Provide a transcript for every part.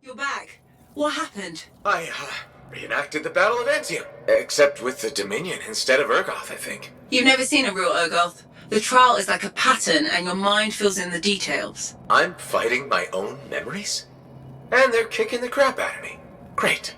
You're back. What happened? I, reenacted the Battle of Anthem. Except with the Dominion instead of Urgoth, I think. You've never seen a real Urgoth. The trial is like a pattern and your mind fills in the details. I'm fighting my own memories? And they're kicking the crap out of me. Great.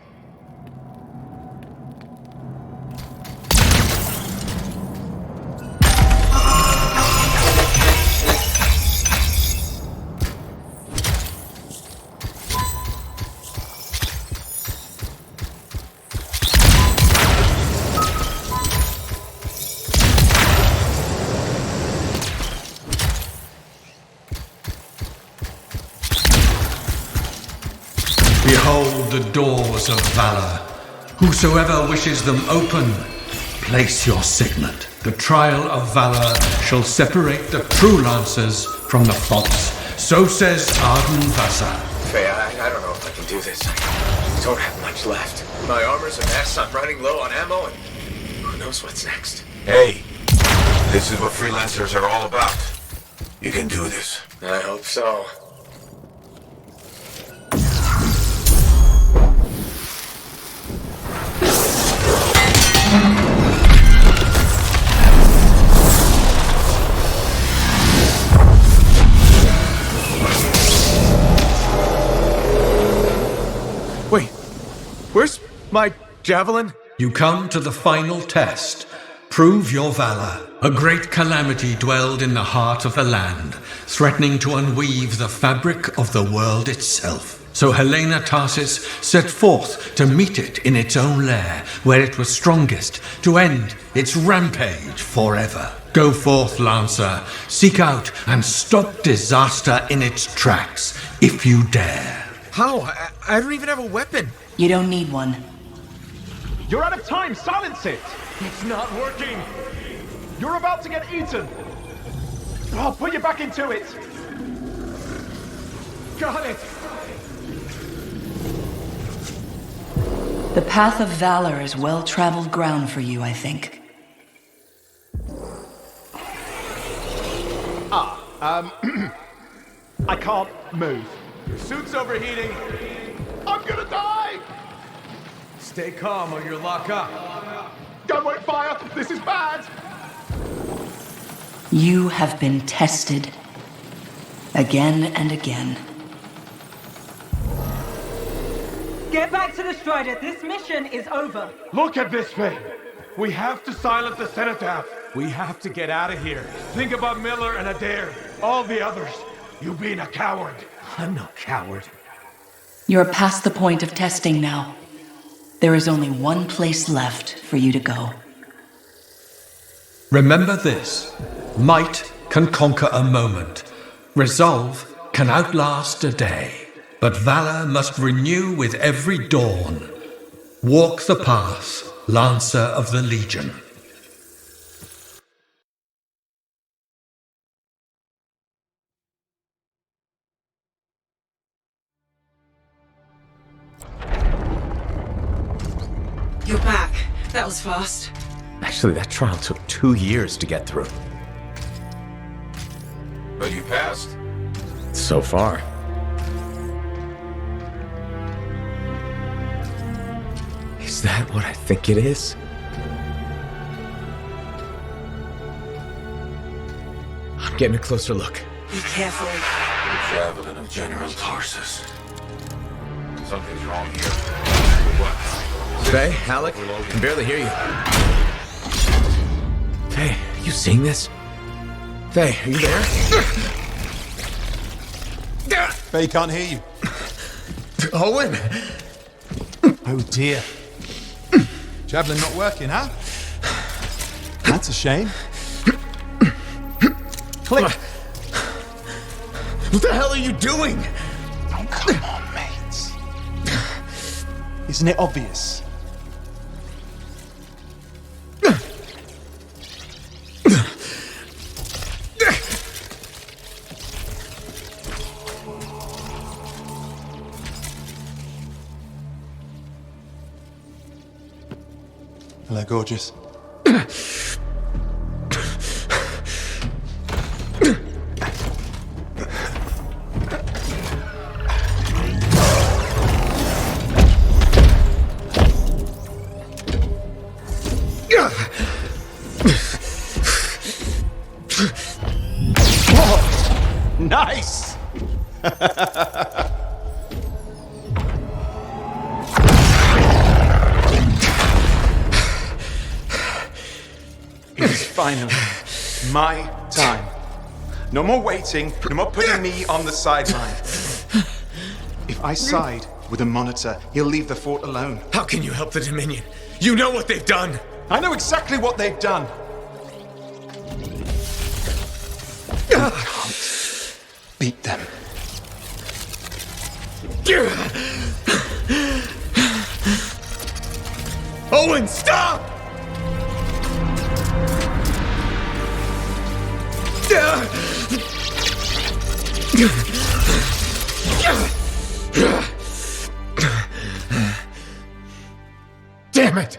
Behold the doors of valor. Whosoever wishes them open, place your signet. The trial of valor shall separate the true lancers from the false. So says Arden Vasa. Faye, I don't know if I can do this. I don't have much left. My armor's a mess, I'm running low on ammo, and who knows what's next. Hey, this is what Freelancers are all about. You can do this. I hope so. Wait, where's my javelin? You come to the final test. Prove your valor. A great calamity dwelled in the heart of the land, threatening to unweave the fabric of the world itself. So Helena Tarsis set forth to meet it in its own lair, where it was strongest, to end its rampage forever. Go forth, Lancer. Seek out and stop disaster in its tracks, if you dare. How? I don't even have a weapon. You don't need one. You're out of time! Silence it! It's not working. You're about to get eaten! I'll put you back into it! Got it! The path of valor is well-traveled ground for you, I think. I can't move. Your suit's overheating. I'm gonna die! Stay calm or you'll lock up. Gun won't fire! This is bad! You have been tested. Again and again. Get back to the Strider. This mission is over. Look at this thing! We have to silence the Cenotaph. We have to get out of here. Think about Miller and Adair. All the others. You being a coward. I'm no coward. You're past the point of testing now. There is only one place left for you to go. Remember this. Might can conquer a moment. Resolve can outlast a day. But valor must renew with every dawn. Walk the path, Lancer of the Legion. You're back. That was fast. Actually, that trial took 2 years to get through. But you passed. So far. Is that what I think it is? I'm getting a closer look. Be careful. The javelin of General Tarsus. Something's wrong here. What? Faye, Alec, I can barely hear you. Faye, are you seeing this? Faye, are you there? Faye can't hear you. Owen! Oh dear. Javelin not working, huh? That's a shame. Click! What the hell are you doing? Oh, come on, mates. Isn't it obvious? Hello, gorgeous. It's finally my time. No more waiting, no more putting me on the sideline. If I side with a monitor, he'll leave the fort alone. How can you help the Dominion? You know what they've done! I know exactly what they've done. You can't beat them. Owen, stop! Damn it!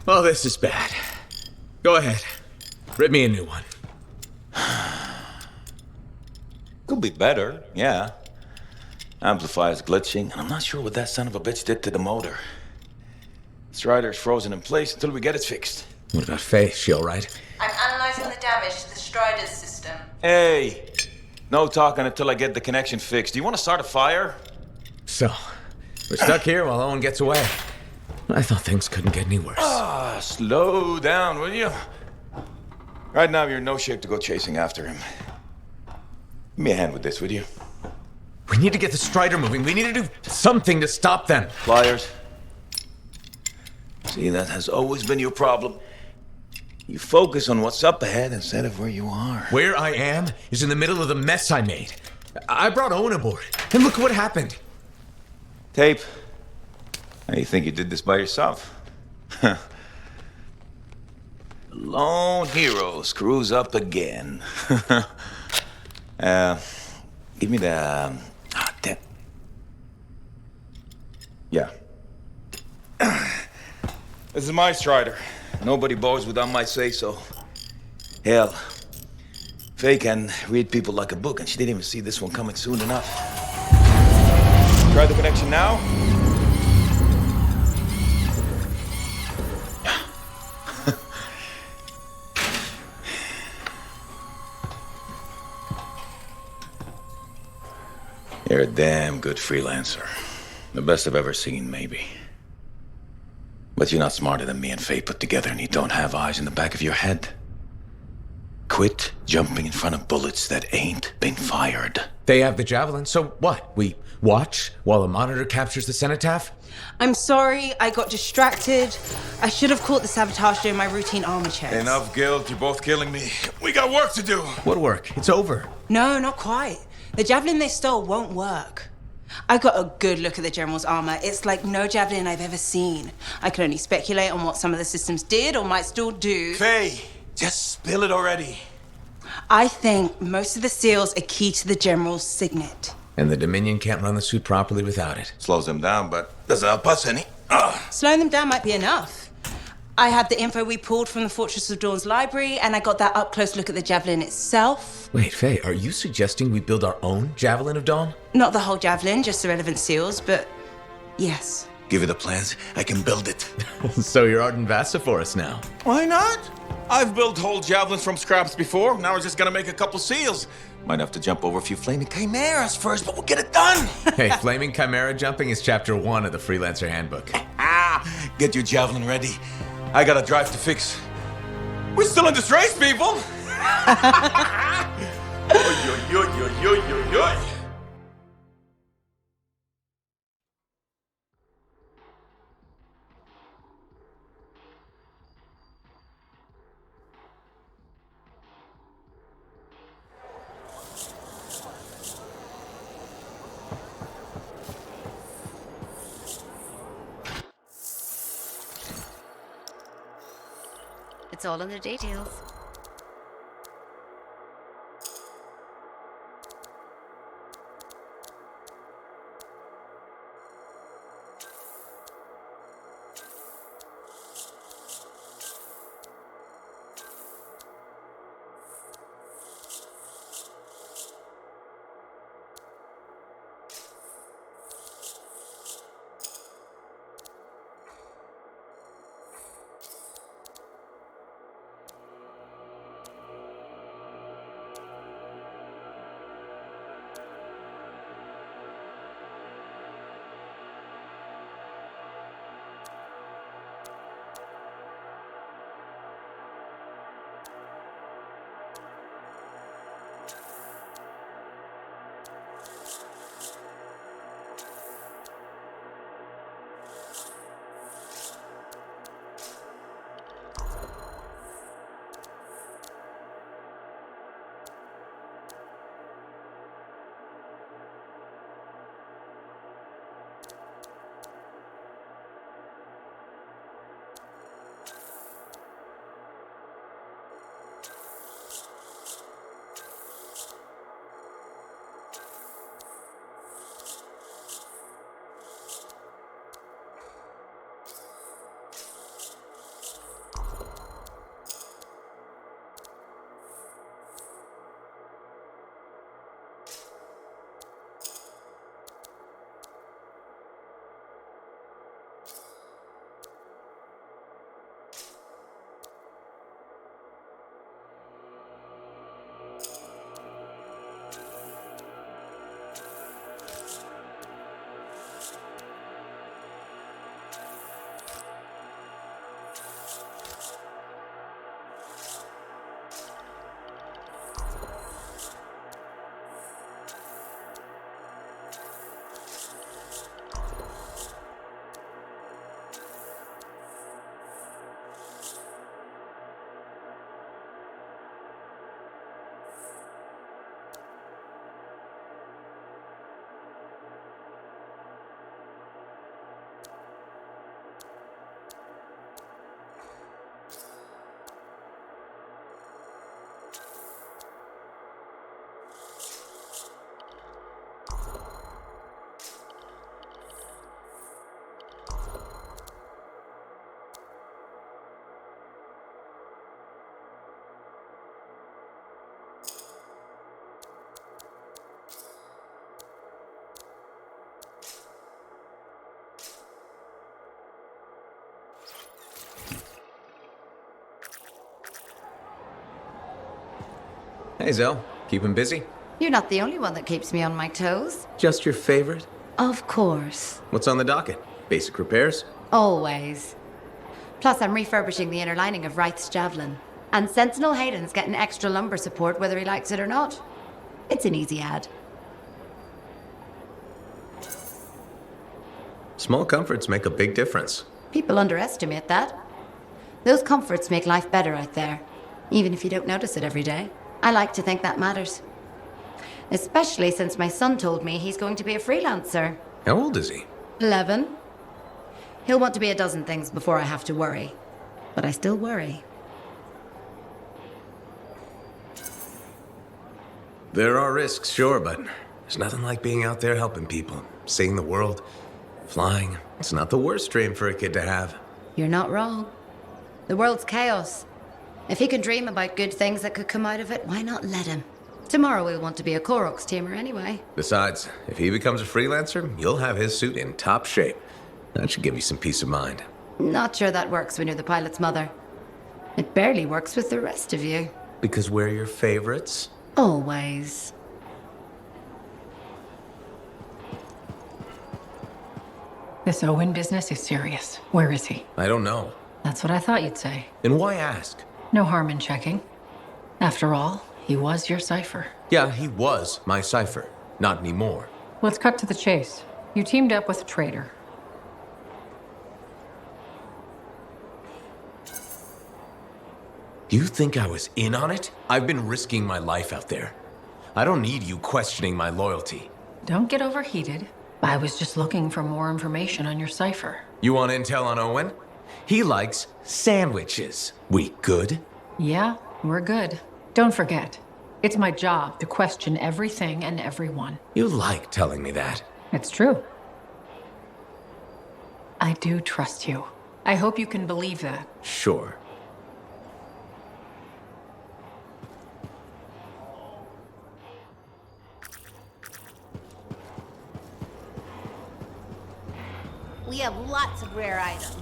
Oh, this is bad. Go ahead. Rip me a new one. Could be better, yeah. Amplifier's glitching, and I'm not sure what that son of a bitch did to the motor. Strider's frozen in place until we get it fixed. What about Faye? She all right? I'm analysing the damage to the Strider's system. Hey, no talking until I get the connection fixed. Do you want to start a fire? So, we're stuck here while Owen gets away. I thought things couldn't get any worse. Slow down, will you? Right now, you're in no shape to go chasing after him. Give me a hand with this, would you? We need to get the Strider moving. We need to do something to stop them. Flyers. See, that has always been your problem. You focus on what's up ahead instead of where you are. Where I am is in the middle of the mess I made. I brought Owen aboard, and look what happened. Tape. Now you think you did this by yourself? Lone hero screws up again. Give me the... damn. Yeah. This is my Strider. Nobody bows without my say-so. Hell, Faye can read people like a book, and she didn't even see this one coming soon enough. Try the connection now. You're a damn good freelancer. The best I've ever seen, maybe. But you're not smarter than me and Faye put together, and you don't have eyes in the back of your head. Quit jumping in front of bullets that ain't been fired. They have the javelin, so what? We watch while the monitor captures the cenotaph? I'm sorry, I got distracted. I should have caught the sabotage during my routine armor checks. Enough guilt, you're both killing me. We got work to do. What work? It's over. No, not quite. The javelin they stole won't work. I got a good look at the General's armor. It's like no javelin I've ever seen. I can only speculate on what some of the systems did or might still do. Faye, just spill it already. I think most of the seals are key to the General's signet. And the Dominion can't run the suit properly without it. Slows them down, but doesn't help us any. Slowing them down might be enough. I have the info we pulled from the Fortress of Dawn's library, and I got that up-close look at the javelin itself. Wait, Faye, are you suggesting we build our own Javelin of Dawn? Not the whole javelin, just the relevant seals, but yes. Give it the plans, I can build it. So you're Arden Vassa for us now. Why not? I've built whole javelins from scraps before. Now we're just gonna make a couple seals. Might have to jump over a few flaming chimeras first, but we'll get it done. Hey, flaming chimera jumping is chapter 1 of the Freelancer handbook. Get your javelin ready. I got a drive to fix. We're still in this race, people. Oy, oy, oy, oy, oy, oy. It's all in the details. Hey, Zell. Keeping busy? You're not the only one that keeps me on my toes. Just your favorite? Of course. What's on the docket? Basic repairs? Always. Plus, I'm refurbishing the inner lining of Wraith's javelin. And Sentinel Hayden's getting extra lumbar support whether he likes it or not. It's an easy ad. Small comforts make a big difference. People underestimate that. Those comforts make life better out there, even if you don't notice it every day. I like to think that matters. Especially since my son told me he's going to be a freelancer. How old is he? 11. He'll want to be a dozen things before I have to worry. But I still worry. There are risks, sure, but there's nothing like being out there helping people, seeing the world, flying. It's not the worst dream for a kid to have. You're not wrong. The world's chaos. If he can dream about good things that could come out of it, why not let him? Tomorrow we'll want to be a Koroks teamer anyway. Besides, if he becomes a freelancer, you'll have his suit in top shape. That should give you some peace of mind. Not sure that works when you're the pilot's mother. It barely works with the rest of you. Because we're your favorites? Always. This Owen business is serious. Where is he? I don't know. That's what I thought you'd say. And why ask? No harm in checking. After all, he was your cipher. Yeah, he was my cipher. Not anymore. Let's cut to the chase. You teamed up with a traitor. You think I was in on it? I've been risking my life out there. I don't need you questioning my loyalty. Don't get overheated. I was just looking for more information on your cipher. You want intel on Owen? He likes sandwiches. We good? Yeah, we're good. Don't forget, it's my job to question everything and everyone. You like telling me that. It's true. I do trust you. I hope you can believe that. Sure. We have lots of rare items.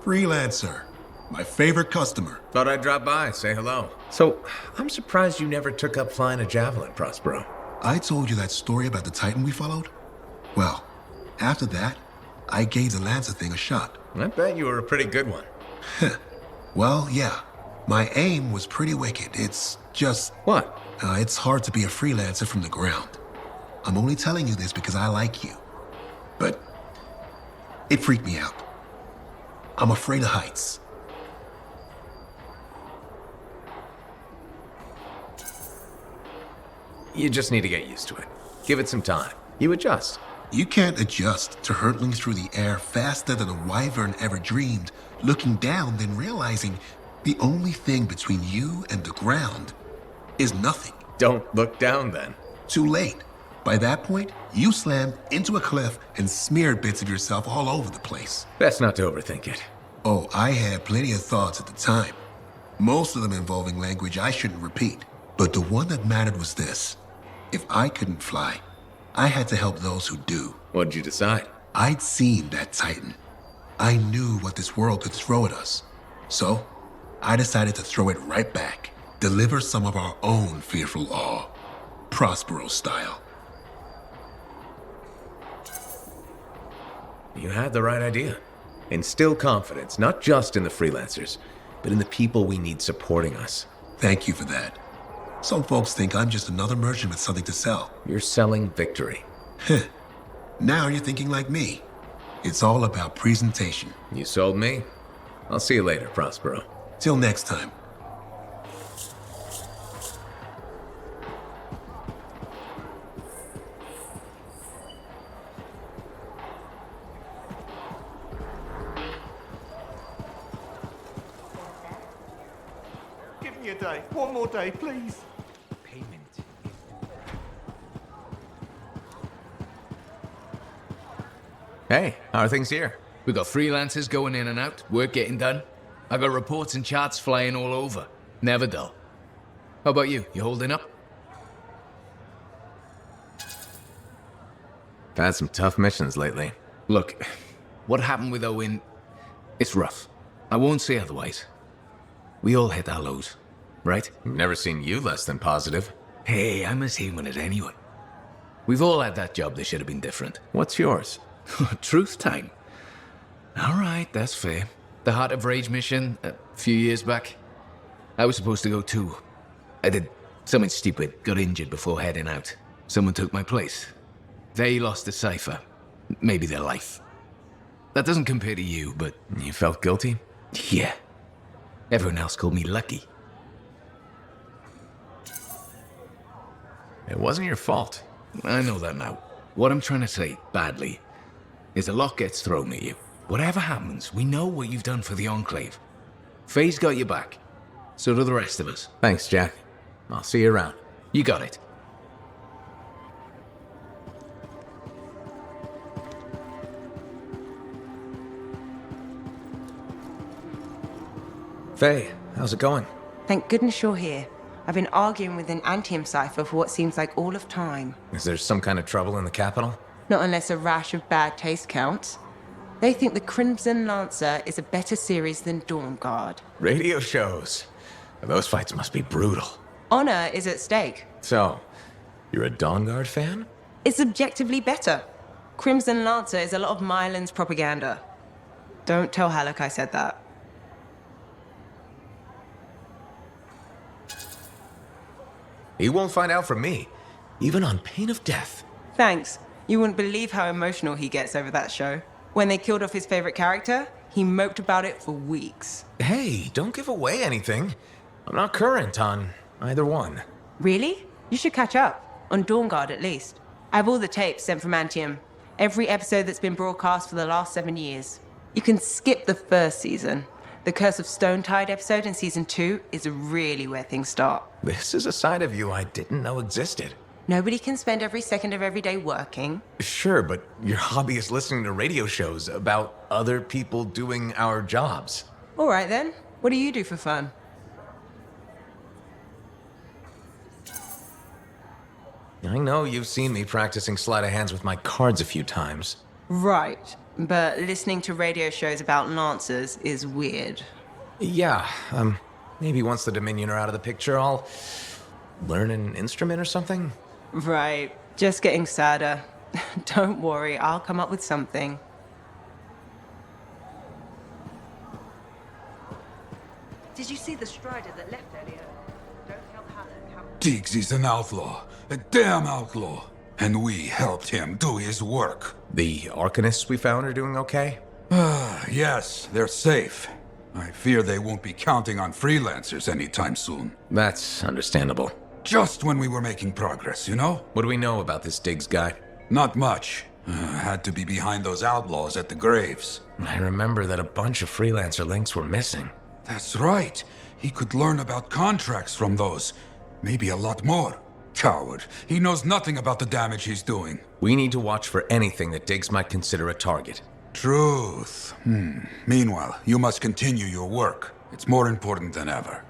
Freelancer, my favorite customer. Thought I'd drop by, say hello. So, I'm surprised you never took up flying a javelin, Prospero. I told you that story about the Titan we followed? Well, after that, I gave the Lancer thing a shot. I bet you were a pretty good one. Well, yeah. My aim was pretty wicked. It's just... What? It's hard to be a freelancer from the ground. I'm only telling you this because I like you. But it freaked me out. I'm afraid of heights. You just need to get used to it. Give it some time. You adjust. You can't adjust to hurtling through the air faster than a wyvern ever dreamed, looking down, then realizing the only thing between you and the ground is nothing. Don't look down then. Too late. By that point, you slammed into a cliff and smeared bits of yourself all over the place. Best not to overthink it. Oh, I had plenty of thoughts at the time. Most of them involving language I shouldn't repeat. But the one that mattered was this. If I couldn't fly, I had to help those who do. What'd you decide? I'd seen that Titan. I knew what this world could throw at us. So, I decided to throw it right back. Deliver some of our own fearful awe. Prospero style. You had the right idea. Instill confidence, not just in the freelancers, but in the people we need supporting us. Thank you for that. Some folks think I'm just another merchant with something to sell. You're selling victory. Now you're thinking like me. It's all about presentation. You sold me. I'll see you later, Prospero. Till next time. Give me a day. One more day, please. Payment. Hey, how are things here? We got freelancers going in and out, work getting done. I got reports and charts flying all over. Never dull. How about you? You holding up? Had some tough missions lately. Look, what happened with Owen, it's rough. I won't say otherwise. We all hit our lows, right? Never seen you less than positive. Hey, I'm as human as anyone. We've all had that job that should have been different. What's yours? Truth time. All right, that's fair. The Heart of Rage mission, a few years back. I was supposed to go too. I did something stupid, got injured before heading out. Someone took my place. They lost the cipher. Maybe their life. That doesn't compare to you, but... You felt guilty? Yeah. Everyone else called me lucky. It wasn't your fault. I know that now. What I'm trying to say, badly, is a lot gets thrown at you. Whatever happens, we know what you've done for the Enclave. Faye's got your back. So do the rest of us. Thanks, Jack. I'll see you around. You got it. Faye, how's it going? Thank goodness you're here. I've been arguing with an Anthem cipher for what seems like all of time. Is there some kind of trouble in the capital? Not unless a rash of bad taste counts. They think the Crimson Lancer is a better series than Dawn Guard. Radio shows. Those fights must be brutal. Honor is at stake. So, you're a Dawn Guard fan? It's objectively better. Crimson Lancer is a lot of Mylan's propaganda. Don't tell Halleck I said that. He won't find out from me, even on pain of death. Thanks. You wouldn't believe how emotional he gets over that show. When they killed off his favorite character, he moped about it for weeks. Hey, don't give away anything. I'm not current on either one. Really? You should catch up. On Dawn Guard, at least. I have all the tapes sent from Anthem. Every episode that's been broadcast for the last 7 years. You can skip the first season. The Curse of Stone Tide episode in season 2 is really where things start. This is a side of you I didn't know existed. Nobody can spend every second of every day working. Sure, but your hobby is listening to radio shows about other people doing our jobs. All right then. What do you do for fun? I know you've seen me practicing sleight of hands with my cards a few times. Right. But listening to radio shows about Lancers is weird. Yeah, maybe once the Dominion are out of the picture, I'll learn an instrument or something? Right. Just getting sadder. Don't worry, I'll come up with something. Did you see the Strider that left earlier? Don't tell Halleck how... Diggs is an outlaw. A damn outlaw. And we helped him do his work. The Arcanists we found are doing okay? Yes, they're safe. I fear they won't be counting on Freelancers anytime soon. That's understandable. Just when we were making progress, you know? What do we know about this Diggs guy? Not much. Had to be behind those outlaws at the graves. I remember that a bunch of Freelancer links were missing. That's right. He could learn about contracts from those. Maybe a lot more. Coward. He knows nothing about the damage he's doing. We need to watch for anything that Diggs might consider a target. Truth. Meanwhile, you must continue your work. It's more important than ever.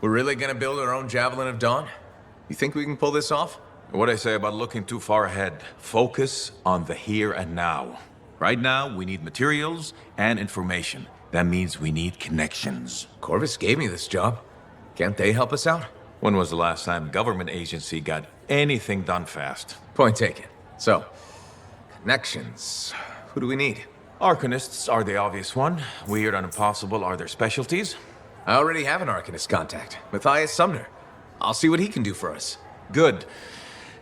We're really gonna build our own Javelin of Dawn? You think we can pull this off? What I say about looking too far ahead. Focus on the here and now. Right now, we need materials and information. That means we need connections. Corvus gave me this job. Can't they help us out? When was the last time a government agency got anything done fast? Point taken. So, connections. Who do we need? Arcanists are the obvious one. Weird and impossible are their specialties. I already have an Arcanist contact, Matthias Sumner. I'll see what he can do for us. Good.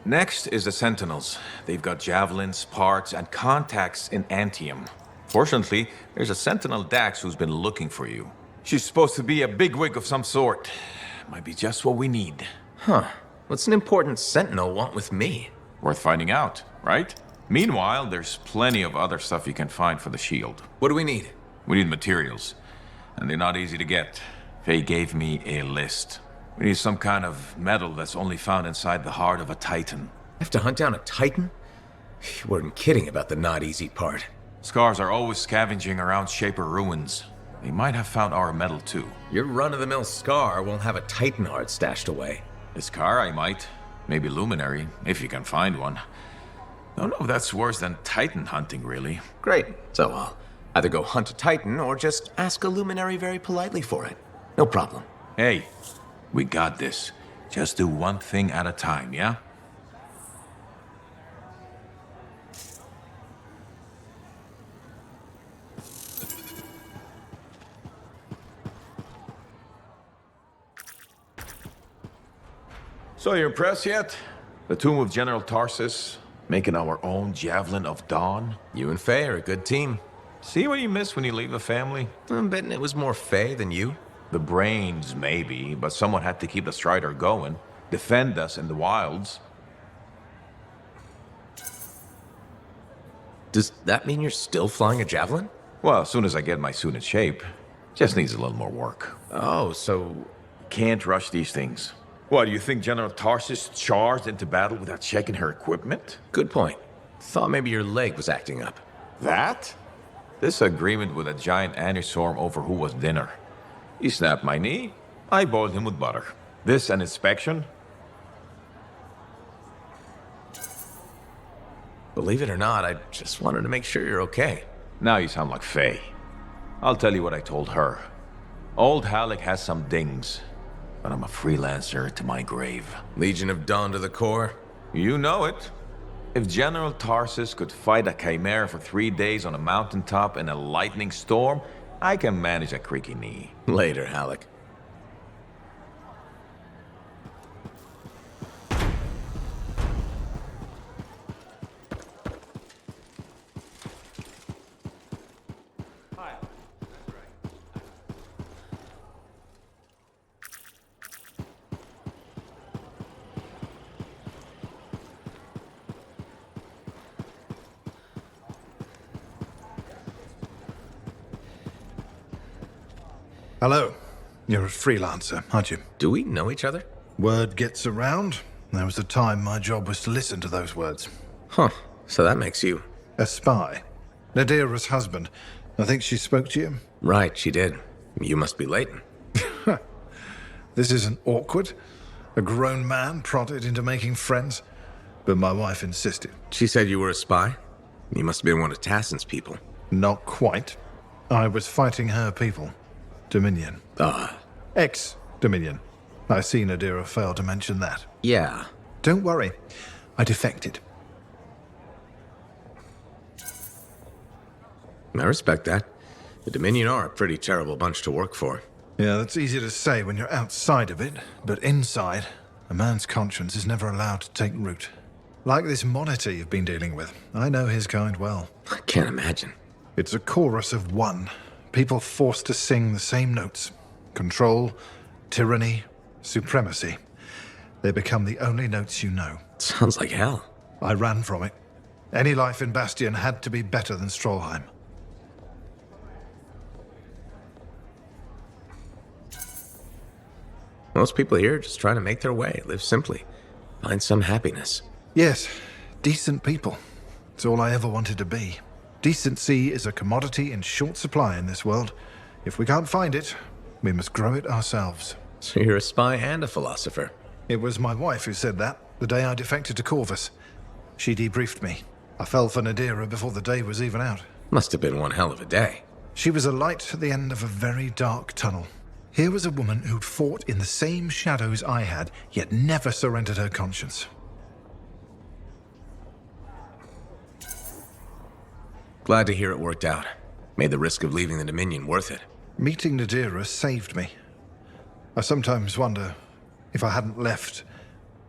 Next is the Sentinels. They've got javelins, parts, and contacts in Anthem. Fortunately, there's a Sentinel Dax who's been looking for you. She's supposed to be a bigwig of some sort. Might be just what we need. Huh. What's an important Sentinel want with me? Worth finding out, right? Meanwhile, there's plenty of other stuff you can find for the shield. What do we need? We need materials. And they're not easy to get. Faye gave me a list. We need some kind of metal that's only found inside the heart of a Titan. I have to hunt down a Titan? You weren't kidding about the not easy part. Scars are always scavenging around Shaper ruins. They might have found our metal too. Your run-of-the-mill Scar won't have a Titan heart stashed away. The Scar I might. Maybe Luminary, if you can find one. Don't know if that's worse than Titan hunting, really. Great. So I'll either go hunt a Titan or just ask a Luminary very politely for it. No problem. Hey, we got this. Just do one thing at a time, yeah? So you impressed yet? The tomb of General Tarsus, making our own Javelin of Dawn? You and Faye are a good team. See what you miss when you leave a family? I'm betting it was more Faye than you. The brains, maybe, but someone had to keep the Strider going. Defend us in the wilds. Does that mean you're still flying a javelin? Well, as soon as I get my suit in shape. Just needs a little more work. Oh, so... Can't rush these things. What, do you think General Tarsus charged into battle without checking her equipment? Good point. Thought maybe your leg was acting up. That? This agreement with a giant anistorm over who was dinner. He snapped my knee, I boiled him with butter. This an inspection? Believe it or not, I just wanted to make sure you're okay. Now you sound like Faye. I'll tell you what I told her. Old Halleck has some dings, but I'm a freelancer to my grave. Legion of Dawn to the core? You know it. If General Tarsus could fight a chimera for 3 days on a mountaintop in a lightning storm, I can manage a creaky knee. Later, Halleck. Hello. You're a freelancer, aren't you? Do we know each other? Word gets around. There was a time my job was to listen to those words. Huh. So that makes you... A spy. Nadira's husband. I think she spoke to you? Right, she did. You must be Leighton. This isn't awkward. A grown man prodded into making friends. But my wife insisted. She said you were a spy? You must have been one of Tassin's people. Not quite. I was fighting her people. Dominion. Ex-Dominion. I see Nadira failed to mention that. Yeah. Don't worry. I defected. I respect that. The Dominion are a pretty terrible bunch to work for. Yeah, that's easy to say when you're outside of it, but inside, a man's conscience is never allowed to take root. Like this monitor you've been dealing with. I know his kind well. I can't imagine. It's a chorus of one. People forced to sing the same notes. Control, tyranny, supremacy. They become the only notes you know. Sounds like hell. I ran from it. Any life in Bastion had to be better than Strollheim. Most people here are just trying to make their way, live simply, find some happiness. Yes, decent people. It's all I ever wanted to be. Decency is a commodity in short supply in this world. If we can't find it, we must grow it ourselves. So you're a spy and a philosopher. It was my wife who said that, the day I defected to Corvus. She debriefed me. I fell for Nadira before the day was even out. Must have been one hell of a day. She was a light at the end of a very dark tunnel. Here was a woman who'd fought in the same shadows I had, yet never surrendered her conscience. Glad to hear it worked out. Made the risk of leaving the Dominion worth it. Meeting Nadira saved me. I sometimes wonder if I hadn't left,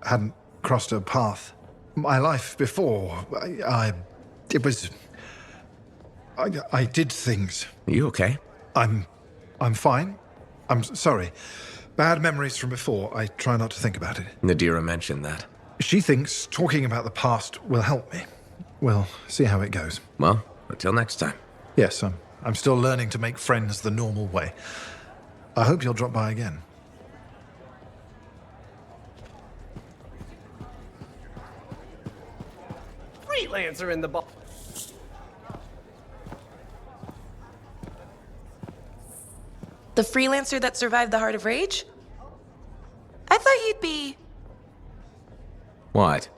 hadn't crossed her path. My life before, I did things. Are you okay? I'm fine. I'm sorry. Bad memories from before. I try not to think about it. Nadira mentioned that. She thinks talking about the past will help me. We'll see how it goes. Well, until next time. Yes, I'm still learning to make friends the normal way. I hope you'll drop by again. Freelancer in the ball. The Freelancer that survived the Heart of Rage? I thought you'd be... What?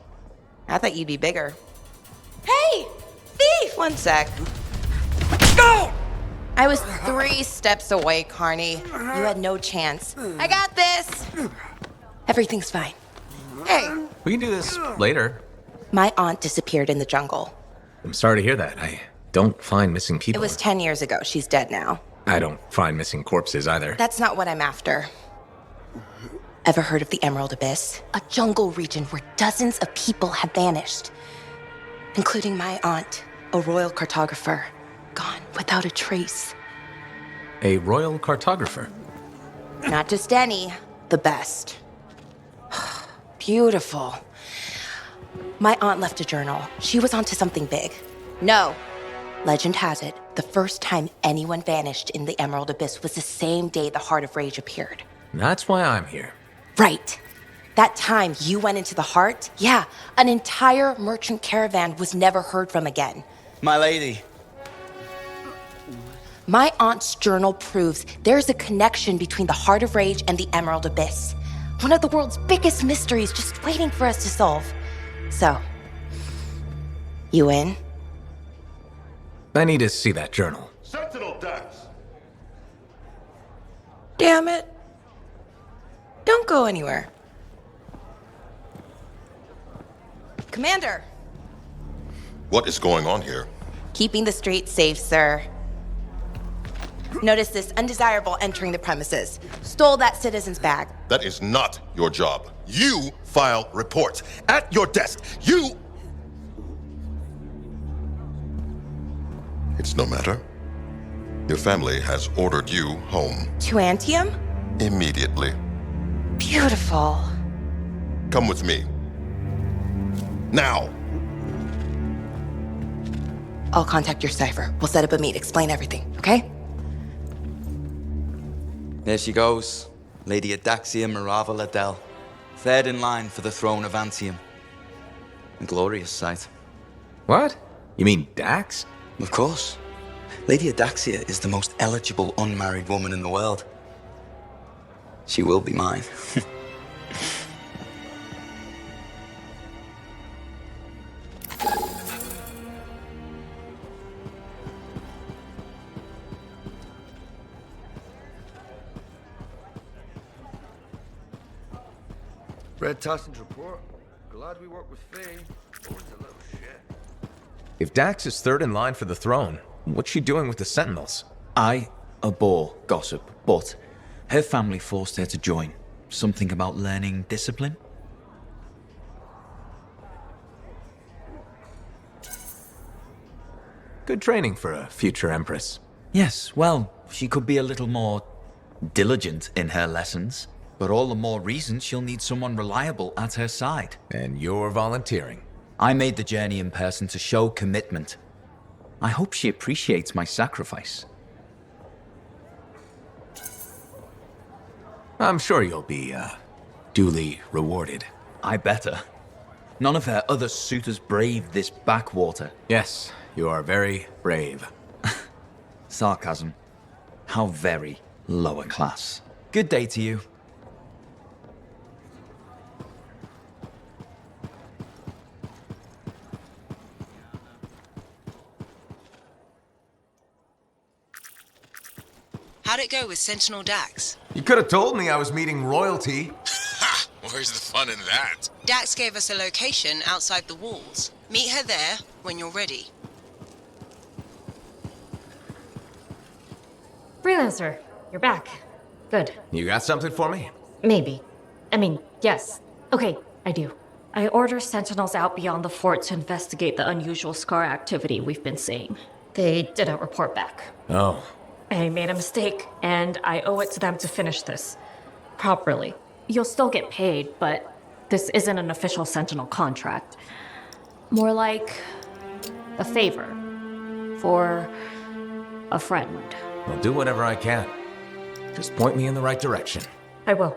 I thought you'd be bigger. Hey! Thief! One sec. No! I was 3 steps away, Carney. You had no chance. I got this! Everything's fine. Hey! We can do this later. My aunt disappeared in the jungle. I'm sorry to hear that. I don't find missing people. It was 10 years ago. She's dead now. I don't find missing corpses either. That's not what I'm after. Ever heard of the Emerald Abyss? A jungle region where dozens of people have vanished. Including my aunt, a royal cartographer. Gone without a trace. A royal cartographer? Not just any, the best. Beautiful. My aunt left a journal. She was onto something big. No. Legend has it, the first time anyone vanished in the Emerald Abyss was the same day the Heart of Rage appeared. That's why I'm here. Right. That time you went into the Heart, yeah, an entire merchant caravan was never heard from again. My lady. My aunt's journal proves there's a connection between the Heart of Rage and the Emerald Abyss. One of the world's biggest mysteries just waiting for us to solve. So, you in? I need to see that journal. Sentinel Dax! Damn it. Don't go anywhere. Commander! What is going on here? Keeping the streets safe, sir. Notice this undesirable entering the premises. Stole that citizen's bag. That is not your job. You file reports. At your desk, you... It's no matter. Your family has ordered you home. To Anthem? Immediately. Beautiful. Come with me. Now! I'll contact your cipher. We'll set up a meet, explain everything, okay? There she goes. Lady Adaxia Mirava Ladell. Third in line for the throne of Anthem. A glorious sight. What? You mean Dax? Of course. Lady Adaxia is the most eligible unmarried woman in the world. She will be mine. Red Tossins report. Glad we work with Faye. Always a little shit. If Dax is third in line for the throne, what's she doing with the Sentinels? I abhor gossip, but her family forced her to join. Something about learning discipline? Good training for a future Empress. Yes, well, she could be a little more diligent in her lessons, but all the more reason she'll need someone reliable at her side. And you're volunteering. I made the journey in person to show commitment. I hope she appreciates my sacrifice. I'm sure you'll be, duly rewarded. I better. None of her other suitors braved this backwater. Yes, you are very brave. Sarcasm. How very lower class. Good day to you. How'd it go with Sentinel Dax? You could have told me I was meeting royalty. Ha! Where's the fun in that? Dax gave us a location outside the walls. Meet her there when you're ready. Freelancer, you're back. Good. You got something for me? Maybe. I mean, yes. Okay, I do. I order sentinels out beyond the fort to investigate the unusual scar activity we've been seeing. They didn't report back. Oh. I made a mistake, and I owe it to them to finish this properly. You'll still get paid, but this isn't an official Sentinel contract. More like a favor for a friend. I'll do whatever I can. Just point me in the right direction. I will.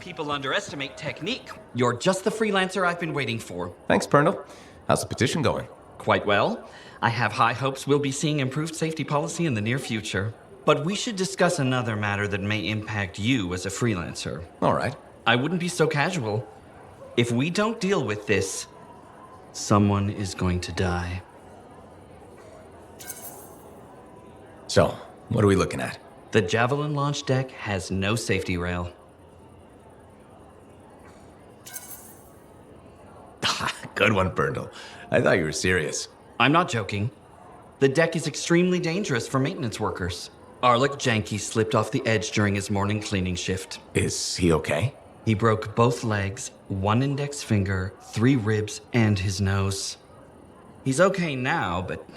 People underestimate technique. You're just the freelancer I've been waiting for. Thanks, Pernell. How's the petition going? Quite well. I have high hopes we'll be seeing improved safety policy in the near future. But we should discuss another matter that may impact you as a freelancer. All right. I wouldn't be so casual. If we don't deal with this, someone is going to die. So, what are we looking at? The Javelin launch deck has no safety rail. Good one, Pernell. I thought you were serious. I'm not joking. The deck is extremely dangerous for maintenance workers. Arlik Janke slipped off the edge during his morning cleaning shift. Is he okay? He broke both legs, 1 index finger, 3 ribs, and his nose. He's okay now, but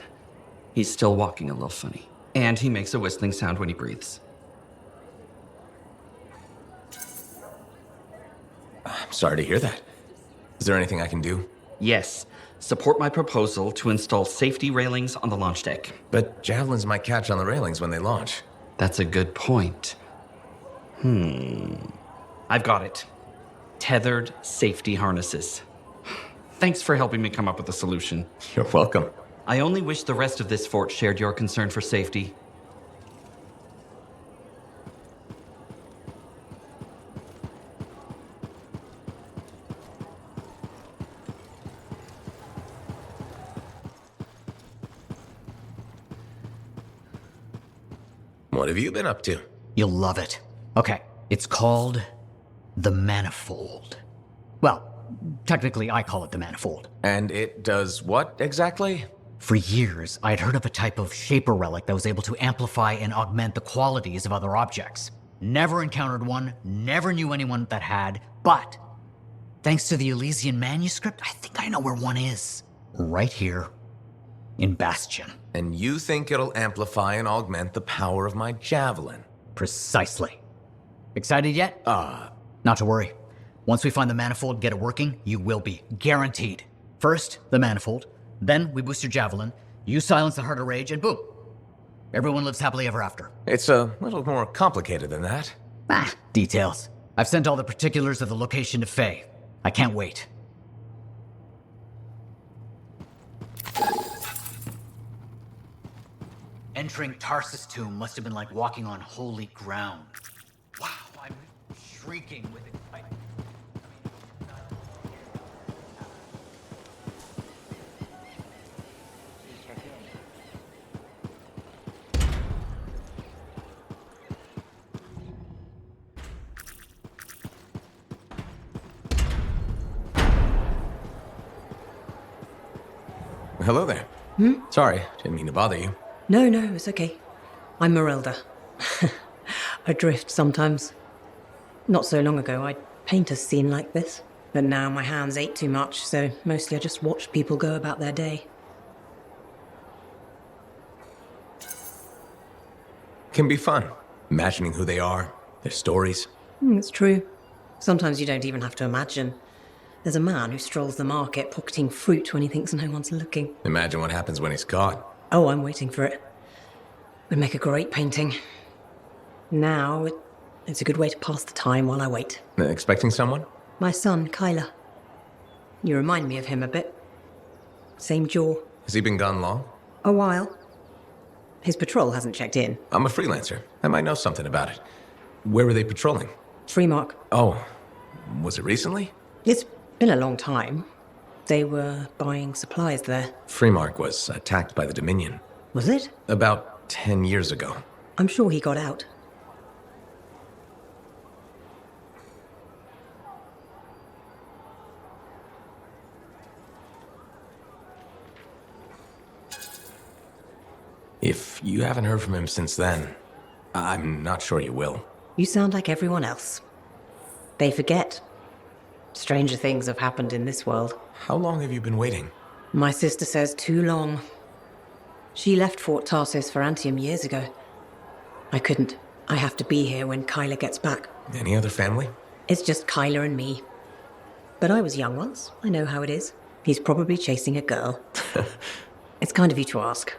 he's still walking a little funny. And he makes a whistling sound when he breathes. I'm sorry to hear that. Is there anything I can do? Yes. Support my proposal to install safety railings on the launch deck. But javelins might catch on the railings when they launch. That's a good point. I've got it. Tethered safety harnesses. Thanks for helping me come up with a solution. You're welcome. I only wish the rest of this fort shared your concern for safety. What have you been up to? You'll love it. Okay, it's called the Manifold. Well, technically I call it the Manifold. And it does what exactly? For years, I'd heard of a type of shaper relic that was able to amplify and augment the qualities of other objects. Never encountered one, never knew anyone that had, but thanks to the Elysian manuscript, I think I know where one is. Right here in Bastion. And you think it'll amplify and augment the power of my javelin? Precisely. Excited yet? Not to worry. Once we find the Manifold and get it working, you will be. Guaranteed. First, the Manifold. Then we boost your javelin. You silence the Heart of Rage, and boom. Everyone lives happily ever after. It's a little more complicated than that. Details. I've sent all the particulars of the location to Faye. I can't wait. Entering Tarsus' tomb must have been like walking on holy ground. Wow, I'm shrieking with excitement. Hello there. Sorry, didn't mean to bother you. No, it's okay. I'm Merelda. I drift sometimes. Not so long ago, I'd paint a scene like this. But now my hands ache too much, so mostly I just watch people go about their day. Can be fun. Imagining who they are, their stories. It's true. Sometimes you don't even have to imagine. There's a man who strolls the market pocketing fruit when he thinks no one's looking. Imagine what happens when he's caught. Oh, I'm waiting for it. Would make a great painting. Now, it's a good way to pass the time while I wait. Expecting someone? My son, Kyler. You remind me of him a bit. Same jaw. Has he been gone long? A while. His patrol hasn't checked in. I'm a freelancer. I might know something about it. Where were they patrolling? Freemark. Oh, was it recently? It's been a long time. They were buying supplies there. Freemark was attacked by the Dominion. Was it? About 10 years ago. I'm sure he got out. If you haven't heard from him since then, I'm not sure you will. You sound like everyone else. They forget. Stranger things have happened in this world. How long have you been waiting? My sister says too long. She left Fort Tarsus for Anthem years ago. I couldn't. I have to be here when Kyler gets back. Any other family? It's just Kyler and me. But I was young once. I know how it is. He's probably chasing a girl. It's kind of you to ask.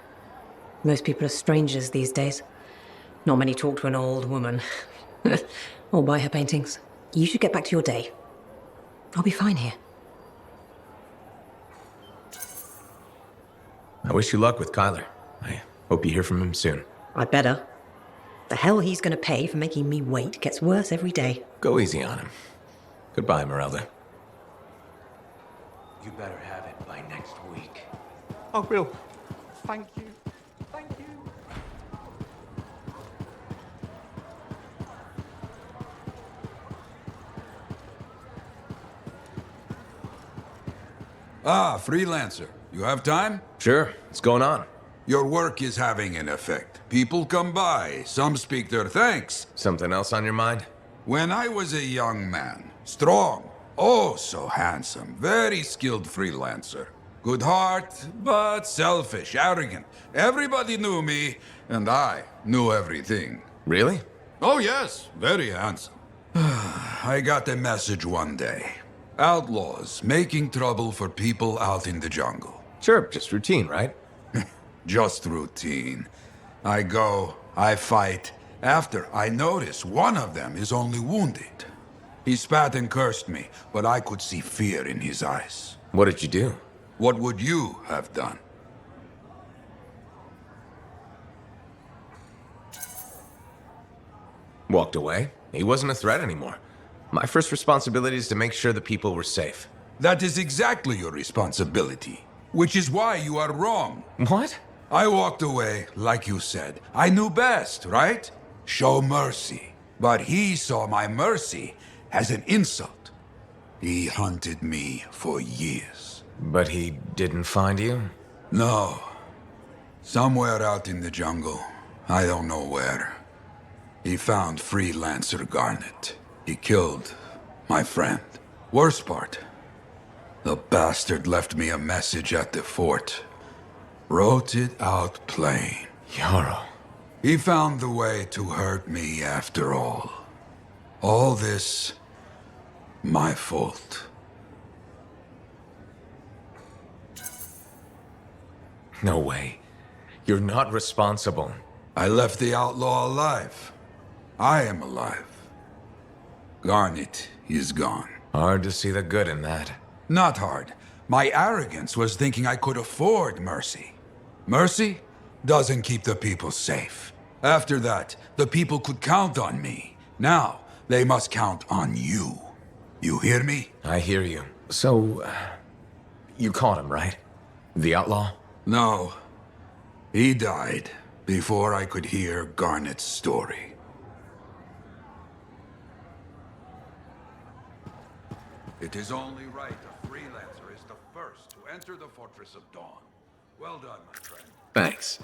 Most people are strangers these days. Not many talk to an old woman. Or buy her paintings. You should get back to your day. I'll be fine here. I wish you luck with Kyler. I hope you hear from him soon. I'd better. The hell he's gonna pay for making me wait gets worse every day. Go easy on him. Goodbye, Merelda. You better have it by next week. I will. Thank you. Thank you. Ah, Freelancer. You have time? Sure. What's going on? Your work is having an effect. People come by. Some speak their thanks. Something else on your mind? When I was a young man, strong, oh so handsome, very skilled freelancer. Good heart, but selfish, arrogant. Everybody knew me, and I knew everything. Really? Oh yes, very handsome. I got a message one day. Outlaws making trouble for people out in the jungle. Sure, just routine, right? Just routine. I go, I fight. After, I notice one of them is only wounded. He spat and cursed me, but I could see fear in his eyes. What did you do? What would you have done? Walked away. He wasn't a threat anymore. My first responsibility is to make sure the people were safe. That is exactly your responsibility, which is why you are wrong. What? I walked away, like you said. I knew best, right? Show mercy. But he saw my mercy as an insult. He hunted me for years. But he didn't find you? No. Somewhere out in the jungle. I don't know where. He found Freelancer Garnet. He killed my friend. Worst part, the bastard left me a message at the fort. Wrote it out plain. Yarrow. He found the way to hurt me after all. All this, my fault. No way. You're not responsible. I left the outlaw alive. I am alive. Garnet is gone. Hard to see the good in that. Not hard. My arrogance was thinking I could afford mercy. Mercy doesn't keep the people safe. After that, the people could count on me. Now, they must count on you. You hear me? I hear you. So, you caught him, right? The outlaw? No. He died before I could hear Garnet's story. It is only right a Freelancer is the first to enter the Fortress of Dawn. Well done, my friend. Thanks.